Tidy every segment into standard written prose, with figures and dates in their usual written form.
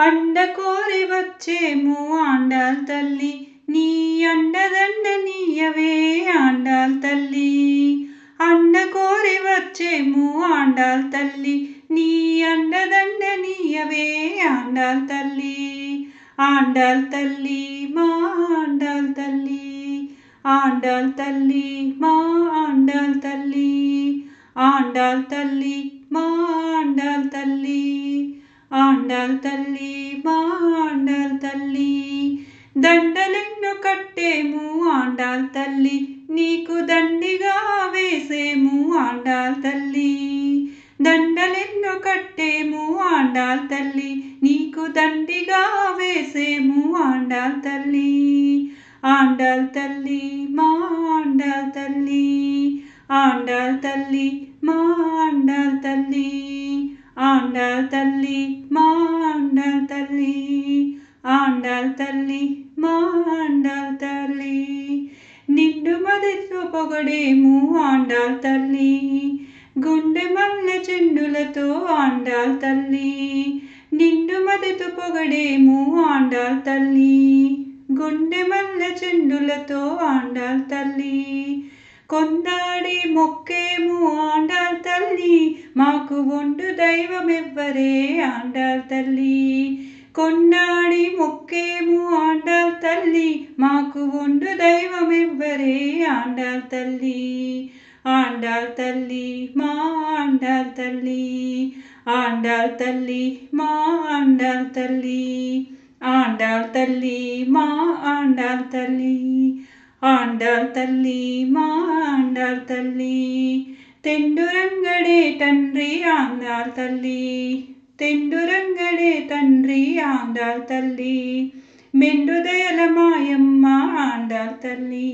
అండ కోరి వచ్చేము ఆండాల్ తల్లి, నీ అండదండ నీయవే ఆండాల్ తల్లి. అండ కోరి వచ్చేము ఆండాల్ తల్లి, నీ అండదండ నీయవే ఆండాల్ తల్లి. ఆండాల్ తల్లి మా ఆండాల్ తల్లి, ఆండాల్ తల్లి మా ఆండాల్ తల్లి. ఆండాల్ తల్లి మా ఆండాల్ తల్లి, ఆండాల్ తల్లి మా ఆండాల్ తల్లి. దండలెన్నో కట్టేము ఆండాల్ తల్లి, నీకు దండిగా వేసేము ఆండాల్ తల్లి. దండలెన్నో కట్టేము ఆండాల్ తల్లి, నీకు దండిగా వేసేము ఆండాల్ తల్లి. ఆండాల్ తల్లి మా ఆండాల్ తల్లి, ఆండాల్ తల్లి మా ఆండాల్ తల్లి. ఆండాల్ తల్లి మా ఆండాల్ తల్లి, ఆండాల్ తల్లి మా ఆండాల్ తల్లి. నిండు మదితో పొగడేము ఆండాల్ తల్లి, గుండె మల్లె చెండులతో ఆండాల్ తల్లి. నిండు మదితో పొగడేము ఆండాల్ తల్లి, గుండె మల్లె చెండులతో ఆండాల్ తల్లి. కొండాడి మొక్కేము ఆండాల్ తల్లి, మాకు ఒండు దైవమెవ్వరే ఆండాల్ తల్లి. కొండాడి మొక్కేము ఆండాల్ తల్లి, మాకు ఒండు దైవమెవ్వరే ఆండాల్ తల్లి. ఆండాల్ తల్లి మా ఆండాల్ తల్లి, ఆండాల్ తల్లి మా ఆండాల్ తల్లి. ఆండాల్ తల్లి మా ఆండాల్ తల్లి, ఆండాల్ తల్లి మా ఆండాల్ తల్లి. తెండురంగడే తండ్రి ఆండాల్ తల్లి, తెండురంగడే తండ్రి ఆండాల్ తల్లి. మెండుదయల మాయమ్మ ఆండాల్ తల్లి,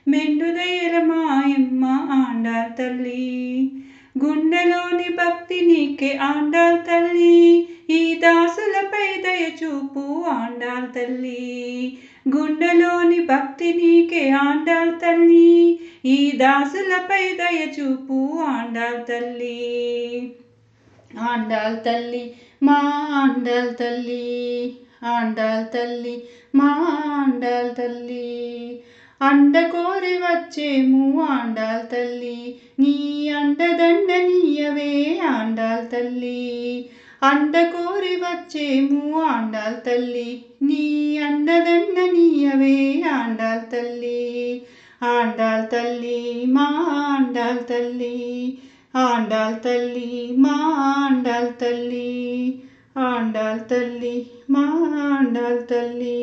మెండుదయల మాయమ్మ ఆండాల్ తల్లి. గుండెలోని భక్తి నీకే ఆండాల్ తల్లి, ఈ దాసులపై దయచూపు ఆండాల్ తల్లి. గుండెలోని భక్తి నీకే ఆండాల్ తల్లి, ఈ దాసులపై దయచూపు ఆండాల్ తల్లి. ఆండాల్ తల్లి మా ఆండాల్ తల్లి, ఆండాల్ తల్లి మా ఆండాల్ తల్లి. అండ కోరి వచ్చేము ఆండాల్ తల్లి, నీ అండదండ నీయవే ఆండాల్ తల్లి. అండ కోరి వచ్చేము ఆండాల్ తల్లి, నీ అండదండ నీయవే ఆండాల్ తల్లి. ఆండాల్ తల్లి మా ఆండాల్ తల్లి, ఆండాల్ తల్లి మా ఆండాల్ తల్లి. ఆండాల్ తల్లి మా ఆండాల్ తల్లి.